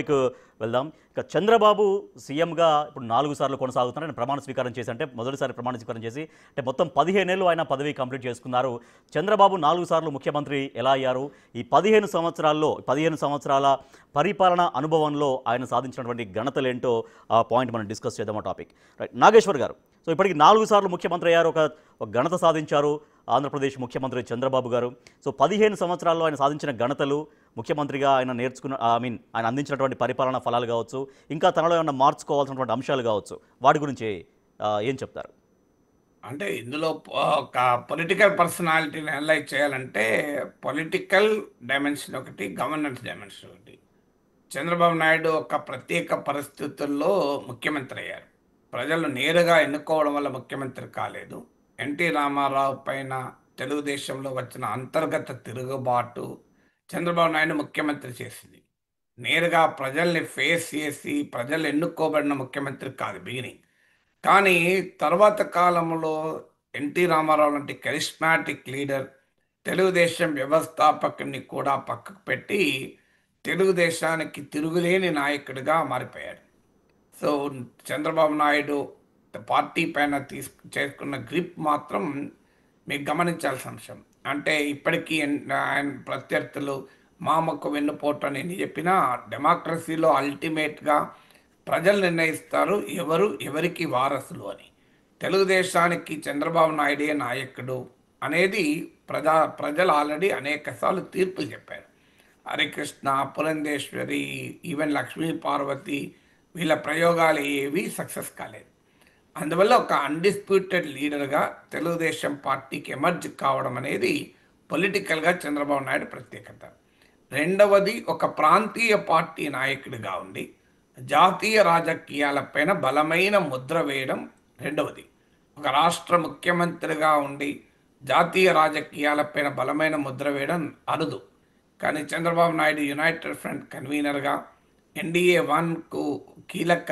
కు వెళ్దాం. ఇక చంద్రబాబు సీఎంగా ఇప్పుడు 4 సార్లు కొనసాగుతున్నారు. ఆయన ప్రమాణ స్వీకారం చేసి అంటే మొదటిసారి ప్రమాణ స్వీకారం చేసి అంటే మొత్తం 15 ఏళ్ళు ఆయన పదవి కంప్లీట్ చేసుకున్నారు. చంద్రబాబు 4 సార్లు ముఖ్యమంత్రి ఎలా అయ్యారు? ఈ 15 సంవత్సరాల్లో 15 సంవత్సరాల పరిపాలన అనుభవంలో ఆయన సాధించినటువంటి ఘనతలేంటో ఆ పాయింట్ మనం డిస్కస్ చేద్దాం. ఆ టాపిక్ రైట్. నాగేశ్వర్ గారు, సో ఇప్పటికి 4 సార్లు ముఖ్యమంత్రి అయ్యారు, ఒక ఘనత సాధించారు ఆంధ్రప్రదేశ్ ముఖ్యమంత్రి చంద్రబాబు గారు. సో 15 సంవత్సరాల్లో ఆయన సాధించిన ఘనతలు, ముఖ్యమంత్రిగా ఆయన నేర్చుకున్న ఆయన అందించినటువంటి పరిపాలన ఫలాలు కావచ్చు, ఇంకా తనలో ఏమన్నా మార్చుకోవాల్సినటువంటి అంశాలు కావచ్చు, వాటి గురించి ఏం చెప్తారు? అంటే ఇందులో ఒక పొలిటికల్ పర్సనాలిటీని అనలైజ్ చేయాలంటే పొలిటికల్ డైమెన్షన్ ఒకటి, గవర్నెన్స్ డైమెన్షన్ ఒకటి. చంద్రబాబు నాయుడు ఒక ప్రత్యేక పరిస్థితుల్లో ముఖ్యమంత్రి అయ్యారు. ప్రజలు నేరుగా ఎన్నుకోవడం వల్ల ముఖ్యమంత్రి కాలేదు. ఎన్టీ రామారావు పైన తెలుగుదేశంలో వచ్చిన అంతర్గత తిరుగుబాటు చంద్రబాబు నాయుడు ముఖ్యమంత్రి చేసింది. నేరుగా ప్రజల్ని ఫేస్ చేసి ప్రజలు ఎన్నుకోబడిన ముఖ్యమంత్రి కాదు బిగినింగ్. కానీ తర్వాత కాలంలో ఎన్టీ రామారావు లాంటి కరిస్మాటిక్ లీడర్ తెలుగుదేశం వ్యవస్థాపకుని కూడా పక్కకు పెట్టి తెలుగుదేశానికి తిరుగులేని నాయకుడిగా మారిపోయాడు. సో చంద్రబాబు నాయుడు పార్టీ పైన చేసుకున్న గ్రిప్ మాత్రం మీకు గమనించాల్సిన అంశం. అంటే ఇప్పటికీ ఆయన ప్రత్యర్థులు మామకు వెన్నుపోటు అని ఎన్ని చెప్పినా డెమోక్రసీలో అల్టిమేట్గా ప్రజలు నిర్ణయిస్తారు ఎవరికి వారసులు అని. తెలుగుదేశానికి చంద్రబాబు నాయుడే నాయకుడు అనేది ప్రజలు ఆల్రెడీ అనేకసార్లు తీర్పులు చెప్పారు. హరికృష్ణ, పురంధేశ్వరి, ఈవెన్ లక్ష్మీ పార్వతి వీళ్ళ ప్రయోగాలు ఏవి సక్సెస్ కాలేదు. అందువల్ల ఒక అన్డిస్ప్యూటెడ్ లీడర్గా తెలుగుదేశం పార్టీకి ఎమర్జ్ కావడం అనేది పొలిటికల్గా చంద్రబాబు నాయుడు ప్రత్యేకత. రెండవది, ఒక ప్రాంతీయ పార్టీ నాయకుడిగా ఉండి జాతీయ రాజకీయాలపైన బలమైన ముద్ర వేయడం రెండవది. ఒక రాష్ట్ర ముఖ్యమంత్రిగా ఉండి జాతీయ రాజకీయాలపైన బలమైన ముద్ర వేయడం అరుదు. కానీ చంద్రబాబు నాయుడు యునైటెడ్ ఫ్రంట్ కన్వీనర్గా, ఎన్డీఏ 1కు కీలక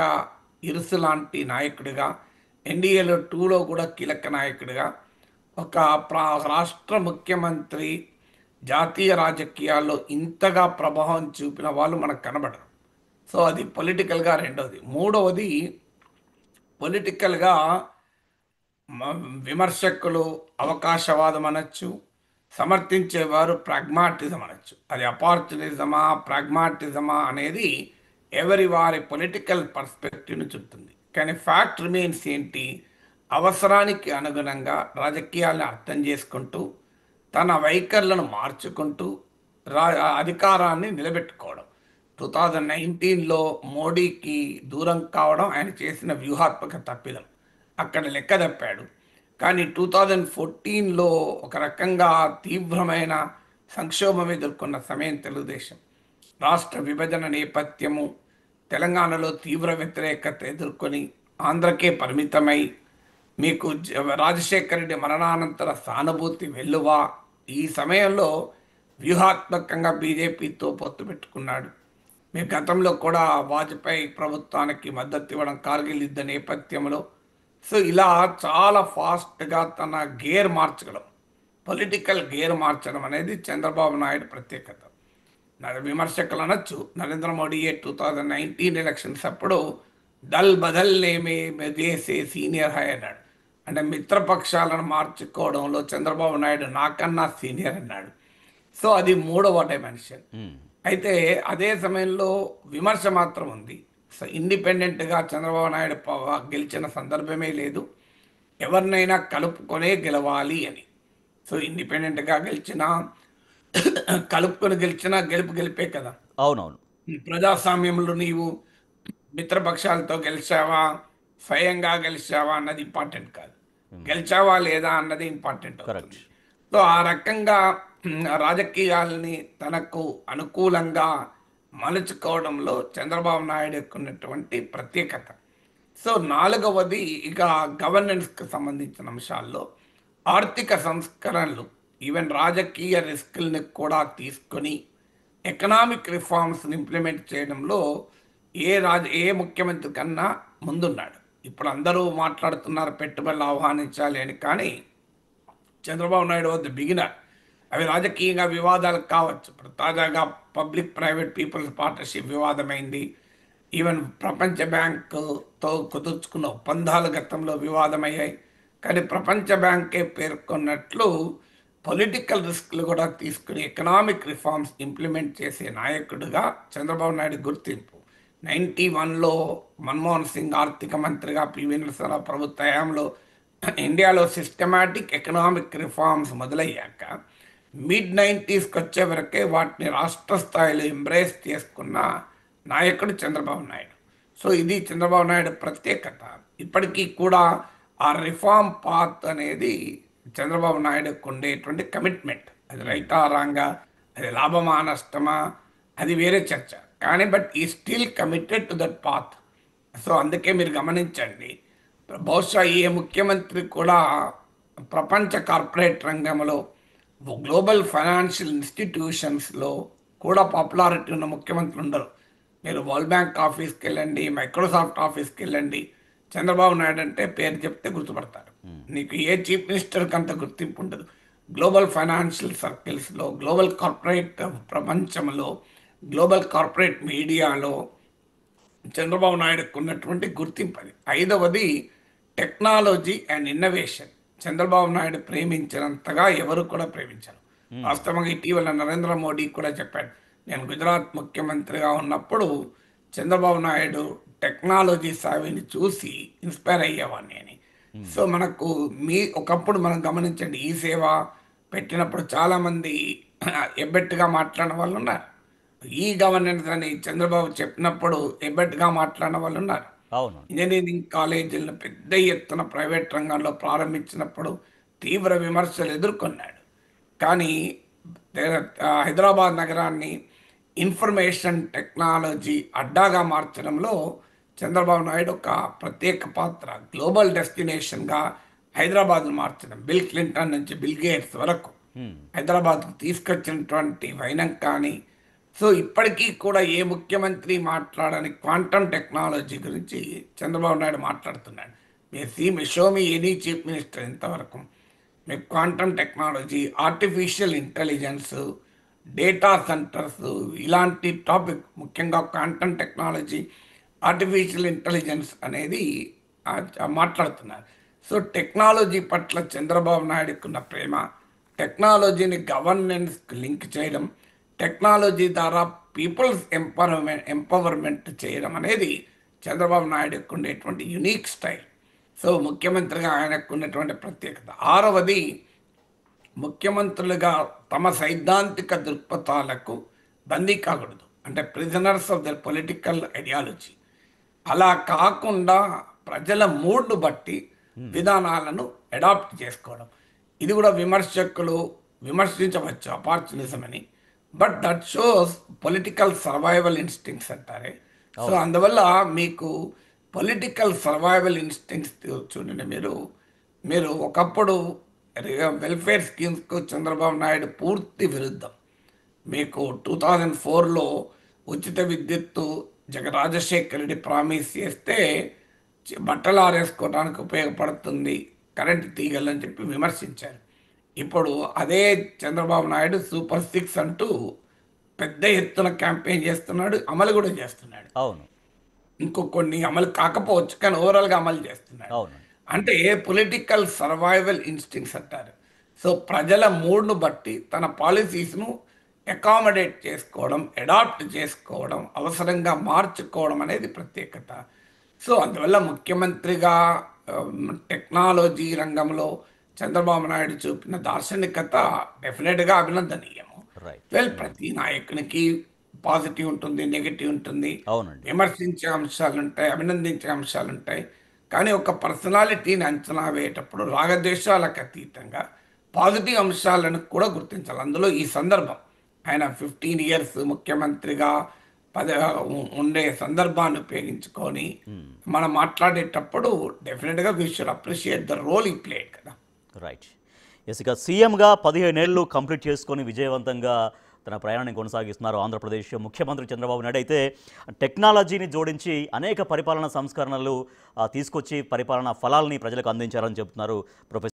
ఇరుసు లాంటి నాయకుడిగా, ఎన్డీఏలో 2లో కూడా కీలక నాయకుడిగా, ఒక రాష్ట్ర ముఖ్యమంత్రి జాతీయ రాజకీయాల్లో ఇంతగా ప్రభావం చూపిన వాళ్ళు మనకు కనబడరు. సో అది పొలిటికల్గా రెండవది. మూడవది, పొలిటికల్గా విమర్శకులు అవకాశవాదం అనొచ్చు, సమర్థించేవారు ప్రాగ్మాటిజం అనొచ్చు. అది అపార్చునిజమా ప్రాగ్మాటిజమా అనేది ఎవరి వారి పొలిటికల్ పర్స్పెక్టివ్ని చెప్తుంది. కానీ ఫ్యాక్ట్ రిమైన్స్ ఏంటి, అవసరానికి అనుగుణంగా రాజకీయాలను అర్థం చేసుకుంటూ తన వైఖరులను మార్చుకుంటూ అధికారాన్ని నిలబెట్టుకోవడం. 2019లో మోడీకి దూరం కావడం ఆయన చేసిన వ్యూహాత్మక తప్పిదం, అక్కడ లెక్క తప్పాడు. కానీ 2014లో ఒక రకంగా తీవ్రమైన సంక్షోభం ఎదుర్కొన్న సమయం తెలుగుదేశం. రాష్ట్ర విభజన నేపథ్యము, తెలంగాణలో తీవ్ర వ్యతిరేకత ఎదుర్కొని ఆంధ్రకే పరిమితమై మీకు రాజశేఖర రెడ్డి మరణానంతర సానుభూతి వెల్లువా, ఈ సమయంలో వ్యూహాత్మకంగా బీజేపీతో పొత్తు పెట్టుకున్నాడు. మీ గతంలో కూడా వాజ్పేయి ప్రభుత్వానికి మద్దతు ఇవ్వడం, కార్గిల్ యుద్ధ నేపథ్యంలో. సో ఇలా చాలా ఫాస్ట్గా తన గేర్ మార్చడం, పొలిటికల్ గేర్ మార్చడం అనేది చంద్రబాబు నాయుడు ప్రత్యేకత. విమర్శకులు అనొచ్చు, నరేంద్ర మోడీయే 2019 ఎలక్షన్స్ అప్పుడు దల్ బదల్నేమే చేసే సీనియర్ హై అన్నాడు. అంటే మిత్రపక్షాలను మార్చుకోవడంలో చంద్రబాబు నాయుడు నాకన్నా సీనియర్ అన్నాడు. సో అది మూడవ డైమెన్షన్. అయితే అదే సమయంలో విమర్శ మాత్రం ఉంది. సో ఇండిపెండెంట్గా చంద్రబాబు నాయుడు గెలిచిన సందర్భమే లేదు, ఎవరినైనా కలుపుకొనే గెలవాలి అని. సో ఇండిపెండెంట్గా గెలిచినా కలుపుకొని గెలిచినా గెలిపే కదా. అవునవును. ప్రజాస్వామ్యంలో నీవు మిత్రపక్షాలతో గెలిచావా, స్వయంగా గెలిచావా అన్నది ఇంపార్టెంట్ కాదు, గెలిచావా లేదా అన్నది ఇంపార్టెంట్ అవుతుంది. సో ఆ రకంగా రాజకీయాలని తనకు అనుకూలంగా మలుచుకోవడంలో చంద్రబాబు నాయుడు ఉన్నటువంటి ప్రత్యేకత. సో నాలుగవది, ఇక గవర్నెన్స్కి సంబంధించిన అంశాల్లో ఆర్థిక సంస్కరణలు, ఈవెన్ రాజకీయ రిస్కుల్ని కూడా తీసుకొని ఎకనామిక్ రిఫార్మ్స్ని ఇంప్లిమెంట్ చేయడంలో ఏ ముఖ్యమంత్రి కన్నా ముందున్నాడు. ఇప్పుడు అందరూ మాట్లాడుతున్నారు పెట్టుబడులు ఆహ్వానించాలి అని, కానీ చంద్రబాబు నాయుడు వద్ద బిగినర్. అవి రాజకీయంగా వివాదాలు కావచ్చు. ఇప్పుడు తాజాగా పబ్లిక్ ప్రైవేట్ పీపుల్స్ పార్ట్నర్షిప్ వివాదమైంది. ఈవెన్ ప్రపంచ బ్యాంకుతో కుదుర్చుకున్న ఒప్పందాలు గతంలో వివాదమయ్యాయి. కానీ ప్రపంచ బ్యాంకే పేర్కొన్నట్లు పొలిటికల్ రిస్క్లు కూడా తీసుకుని ఎకనామిక్ రిఫార్మ్స్ ఇంప్లిమెంట్ చేసే నాయకుడిగా చంద్రబాబు నాయుడు గుర్తింపు. 91లో మన్మోహన్ సింగ్ ఆర్థిక మంత్రిగా, పివి నరసింహారావు ప్రభుత్వ హయాంలో ఇండియాలో సిస్టమాటిక్ ఎకనామిక్ రిఫార్మ్స్ మొదలయ్యాక మిడ్-90స్కి వచ్చే వరకే వాటిని రాష్ట్ర స్థాయిలో ఎంబ్రేస్ చేసుకున్న నాయకుడు చంద్రబాబు నాయుడు. సో ఇది చంద్రబాబు నాయుడు ప్రత్యేకత. ఇప్పటికీ కూడా ఆ రిఫార్మ్ పాత్ అనేది చంద్రబాబు నాయుడుకు ఉండేటువంటి కమిట్మెంట్. అది రైటా రాంగా, అది లాభమా నష్టమా, అది వేరే చర్చ. కానీ బట్ ఈ still committed to that path. So అందుకే మీరు గమనించండి, బహుశా ఏ ముఖ్యమంత్రి కూడా ప్రపంచ కార్పొరేట్ రంగంలో, గ్లోబల్ ఫైనాన్షియల్ ఇన్స్టిట్యూషన్స్లో కూడా పాపులారిటీ ఉన్న ముఖ్యమంత్రులు ఉండరు. మీరు వరల్డ్ బ్యాంక్ ఆఫీస్కి వెళ్ళండి, మైక్రోసాఫ్ట్ ఆఫీస్కి వెళ్ళండి, చంద్రబాబు నాయుడు అంటే పేరు చెప్తే గుర్తుపడతారు. నీకు ఏ చీఫ్ మినిస్టర్కి అంత గుర్తింపు ఉండదు. గ్లోబల్ ఫైనాన్షియల్ సర్కిల్స్లో, గ్లోబల్ కార్పొరేట్ ప్రపంచంలో, గ్లోబల్ కార్పొరేట్ మీడియాలో చంద్రబాబు నాయుడుకు ఉన్నటువంటి గుర్తింపు అది. ఐదవది technology and innovation. Chandrababu Naidu ప్రేమించినంతగా ఎవరు కూడా ప్రేమించారు. వాస్తవంగా ఇటీవల నరేంద్ర మోడీ కూడా చెప్పాడు, నేను గుజరాత్ ముఖ్యమంత్రిగా ఉన్నప్పుడు చంద్రబాబు నాయుడు టెక్నాలజీ సావిని చూసి ఇన్స్పైర్ అయ్యేవాడిని అని. సో మనకు ఒకప్పుడు మనం గమనించండి, ఈ సేవ పెట్టినప్పుడు చాలామంది ఎబ్బెట్టుగా మాట్లాడిన వాళ్ళు ఉన్నారు. ఈ గవర్నెన్స్ అని చంద్రబాబు చెప్పినప్పుడు ఎబ్బెట్టుగా మాట్లాడిన వాళ్ళు ఉన్నారు. అవును. ఇంజనీరింగ్ కాలేజీలను పెద్ద ఎత్తున ప్రైవేట్ రంగంలో ప్రారంభించినప్పుడు తీవ్ర విమర్శలు ఎదుర్కొన్నాడు. కానీ హైదరాబాద్ నగరాన్ని ఇన్ఫర్మేషన్ టెక్నాలజీ అడ్డాగా మార్చడంలో చంద్రబాబు నాయుడు ఒక ప్రత్యేక పాత్ర. గ్లోబల్ డెస్టినేషన్గా హైదరాబాద్ను మార్చడం, బిల్ క్లింటన్ నుంచి బిల్ గేట్స్ వరకు హైదరాబాద్కు తీసుకొచ్చినటువంటి వైనం కానీ. సో ఇప్పటికీ కూడా ఏ ముఖ్యమంత్రి మాట్లాడని క్వాంటమ్ టెక్నాలజీ గురించి చంద్రబాబు నాయుడు మాట్లాడుతున్నాడు. మీరు show me any chief minister ఇంతవరకు మీకు quantum technology, artificial intelligence, data centres, ఇలాంటి టాపిక్, ముఖ్యంగా క్వాంటమ్ టెక్నాలజీ, ఆర్టిఫిషియల్ ఇంటెలిజెన్స్ అనేది మాట్లాడుతున్నారు. సో టెక్నాలజీ పట్ల చంద్రబాబు నాయుడుకున్న ప్రేమ, టెక్నాలజీని గవర్నెన్స్కి లింక్ చేయడం, టెక్నాలజీ ద్వారా పీపుల్స్ ఎంపవర్మెంట్ చేయడం అనేది చంద్రబాబు నాయుడుకు ఉండేటువంటి యునిక్ స్టైల్. సో ముఖ్యమంత్రిగా ఆయనకు ఉన్నటువంటి ప్రత్యేకత. ఆరవది, ముఖ్యమంత్రులుగా తమ సైద్ధాంతిక దృక్పథాలకు బందీ కాకూడదు. అంటే prisoners of their political ideology. అలా కాకుండా ప్రజల మూడ్ను బట్టి విధానాలను అడాప్ట్ చేసుకోవడం. ఇది కూడా విమర్శకులు విమర్శించవచ్చు అపార్చునిజం అని, but that shows political survival instincts అంటారే. సో అందువల్ల మీకు పొలిటికల్ సర్వైవల్ ఇన్స్టింక్ట్స్ చూడండి. మీరు ఒకప్పుడు వెల్ఫేర్ స్కీమ్స్కు చంద్రబాబు నాయుడు పూర్తి విరుద్ధం. మీకు 2004లో ఉచిత విద్యుత్తు రాజశేఖర్ రెడ్డి ప్రామిస్ చేస్తే బట్టలు ఆరేసుకోవడానికి ఉపయోగపడుతుంది కరెంట్ తీగలు అని చెప్పి విమర్శించారు. ఇప్పుడు అదే చంద్రబాబు నాయుడు సూపర్ 6 అంటూ పెద్ద ఎత్తున క్యాంపెయిన్ చేస్తున్నాడు, అమలు కూడా చేస్తున్నాడు. అవును. కొన్ని అమలు కాకపోవచ్చు, కానీ ఓవరాల్గా అమలు చేస్తున్నాడు. అవును. అంటే పొలిటికల్ సర్వైవల్ ఇన్స్టింక్ట్స్ అంటారు. సో ప్రజల మూడ్ను బట్టి తన పాలసీస్ను అకామిడేట్ చేసుకోవడం, అడాప్ట్ చేసుకోవడం, అవసరంగా మార్చుకోవడం అనేది ప్రత్యేకత. సో అందువల్ల ముఖ్యమంత్రిగా టెక్నాలజీ రంగంలో చంద్రబాబు నాయుడు చూపిన దార్శనికత డెఫినెట్గా అభినందనీయము. ప్రతి నాయకునికి పాజిటివ్ ఉంటుంది, నెగిటివ్ ఉంటుంది, విమర్శించే అంశాలు ఉంటాయి, అభినందించే అంశాలు ఉంటాయి. కానీ ఒక పర్సనాలిటీని అంచనా వేయేటప్పుడు రాగద్వేషాలకు అతీతంగా పాజిటివ్ అంశాలను కూడా గుర్తించాలి. అందులో ఈ సందర్భం ఆయన 15 ఇయర్స్ ముఖ్యమంత్రిగా ఉండే సందర్భాన్ని ఉపయోగించుకొని మనం మాట్లాడేటప్పుడు డెఫినెట్గా we should appreciate the role he played కదా. రైట్. ఎస్, ఇక సీఎంగా 15 ఏళ్ళు కంప్లీట్ చేసుకొని విజయవంతంగా తన ప్రయాణాన్ని కొనసాగిస్తున్నారు ఆంధ్రప్రదేశ్ ముఖ్యమంత్రి చంద్రబాబు నాయుడు. అయితే టెక్నాలజీని జోడించి అనేక పరిపాలనా సంస్కరణలు తీసుకొచ్చి పరిపాలనా ఫలాల్ని ప్రజలకు అందించారని చెబుతున్నారు ప్రొఫెసర్